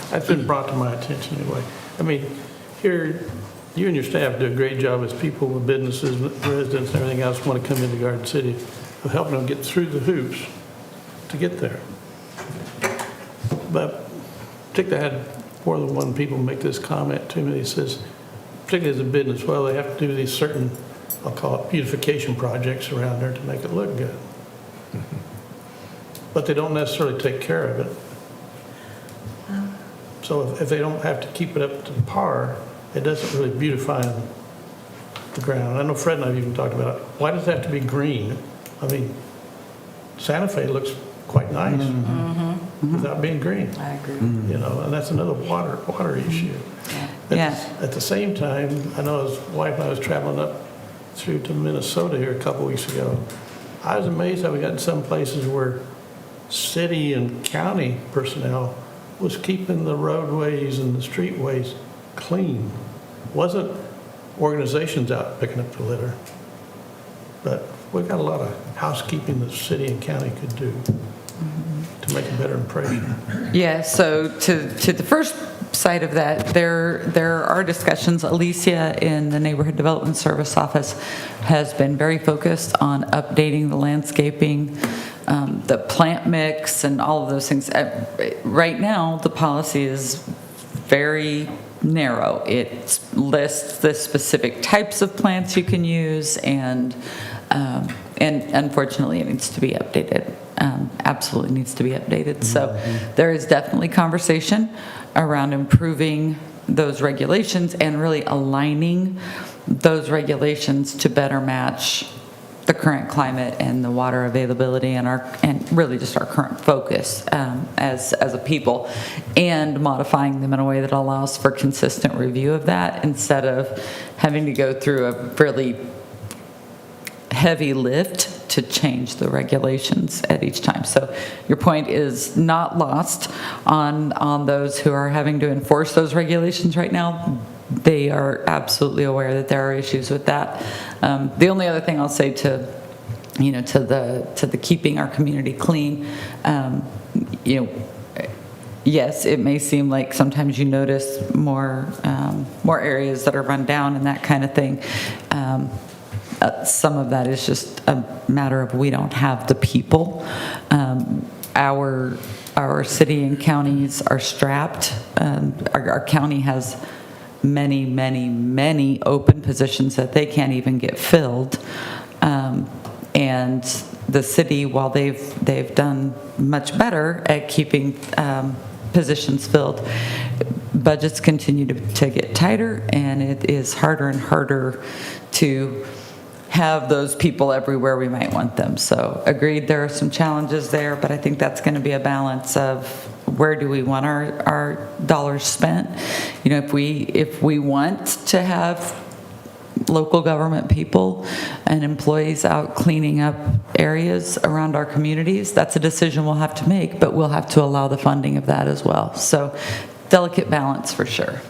That's been brought to my attention anyway. I mean, here, you and your staff do a great job as people with businesses, residents, and everything else want to come into Garden City of helping them get through the hoops to get there. But particularly, I had more than one people make this comment to me. He says, particularly as a business, well, they have to do these certain, I'll call it beautification projects around there to make it look good. But they don't necessarily take care of it. So if they don't have to keep it up to par, it doesn't really beautify the ground. I know Fred and I have even talked about it. Why does it have to be green? I mean, Santa Fe looks quite nice without being green. I agree. You know, and that's another water issue. Yeah. At the same time, I know his wife and I was traveling up through to Minnesota here a couple weeks ago. I was amazed how we got in some places where city and county personnel was keeping the roadways and the streetways clean. Wasn't organizations out picking up the litter. But we've got a lot of housekeeping the city and county could do to make a better impression. Yeah, so to the first side of that, there are discussions. Alicia in the Neighborhood Development Service office has been very focused on updating the landscaping, the plant mix, and all of those things. Right now, the policy is very narrow. It lists the specific types of plants you can use, and unfortunately, it needs to be updated. Absolutely needs to be updated. So there is definitely conversation around improving those regulations and really aligning those regulations to better match the current climate and the water availability and really just our current focus as a people, and modifying them in a way that allows for consistent review of that instead of having to go through a really heavy lift to change the regulations at each time. So your point is not lost on those who are having to enforce those regulations right now. They are absolutely aware that there are issues with that. The only other thing I'll say to the keeping our community clean, yes, it may seem like sometimes you notice more areas that are run down and that kind of thing. Some of that is just a matter of we don't have the people. Our city and counties are strapped. Our county has many open positions that they can't even get filled. And the city, while they've done much better at keeping positions filled, budgets continue to get tighter, and it is harder and harder to have those people everywhere we might want them. So agreed, there are some challenges there, but I think that's going to be a balance of where do we want our dollars spent. If we want to have local government people and employees out cleaning up areas around our communities, that's a decision we'll have to make, but we'll have to allow the funding of that as well. So delicate balance for sure.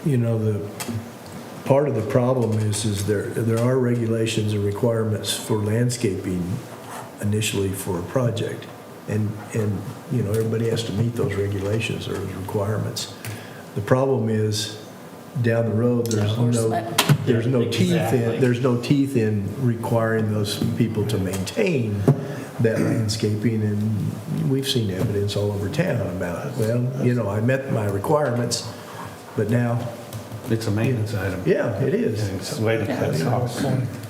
The part of the problem is there are regulations and requirements for landscaping initially for a project. And, you know, everybody has to meet those regulations or those requirements. The problem is, down the road, there's no teeth Exactly. in, there's no teeth in requiring those people to maintain that landscaping, and we've seen evidence all over town about it. Well, you know, I met my requirements, but now, It's a maintenance item. yeah, it is. And it's a way to cut costs.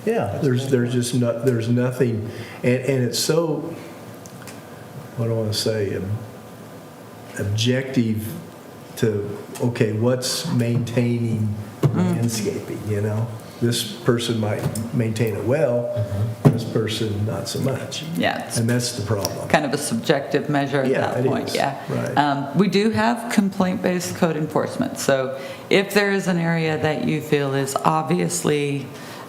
Yeah, there's just not, there's nothing, and it's so, what do I want to say, objective to, okay, what's maintaining landscaping, you know? This person might maintain it well, this person not so much. Yeah, it's And that's the problem. kind of a subjective measure at Yeah, that it point, is. yeah. Right. We do have complaint-based code enforcement, so if there is an area that you feel is obviously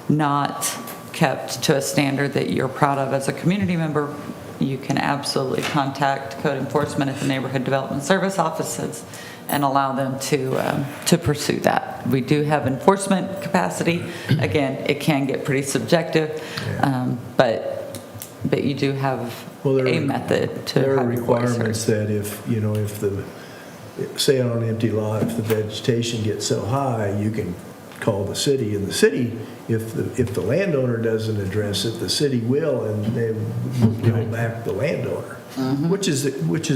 not kept to a standard that you're proud of as a community member, you can absolutely contact code enforcement at the Neighborhood Development Service offices and allow them to pursue that. We do have enforcement capacity. Again, it can get pretty subjective, but you do have Well, there a are- method to There are have your voice heard. requirements that if, you know, if the, say on an empty lot, if the vegetation gets so high, you can call the city, and the city, if the landowner doesn't address it, the city will, and they will go back the landowner, which is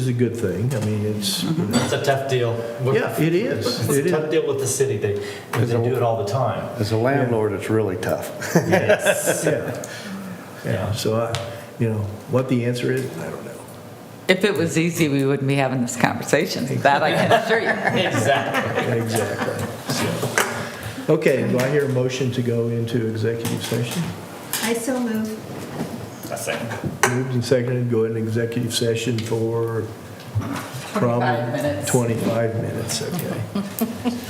a good thing. I mean, it's, you know, It's a tough deal. yeah, it is. It's It a tough is. deal with the city. They do it all the time. As a landlord, it's really tough. Yes. Yeah. Yeah, so I, you know, what the answer is, I don't know. If it was easy, we wouldn't be having this conversation. That I can assure you. Exactly. Exactly. So, okay, do I hear a motion to go into executive session? I so move. Moved and seconded, go into executive session for probably 25 minutes. 25 minutes, okay.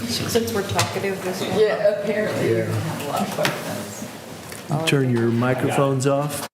Since we're talkative this morning. Yeah, apparently you're Yeah. gonna have a lot of questions. Turn your microphones off.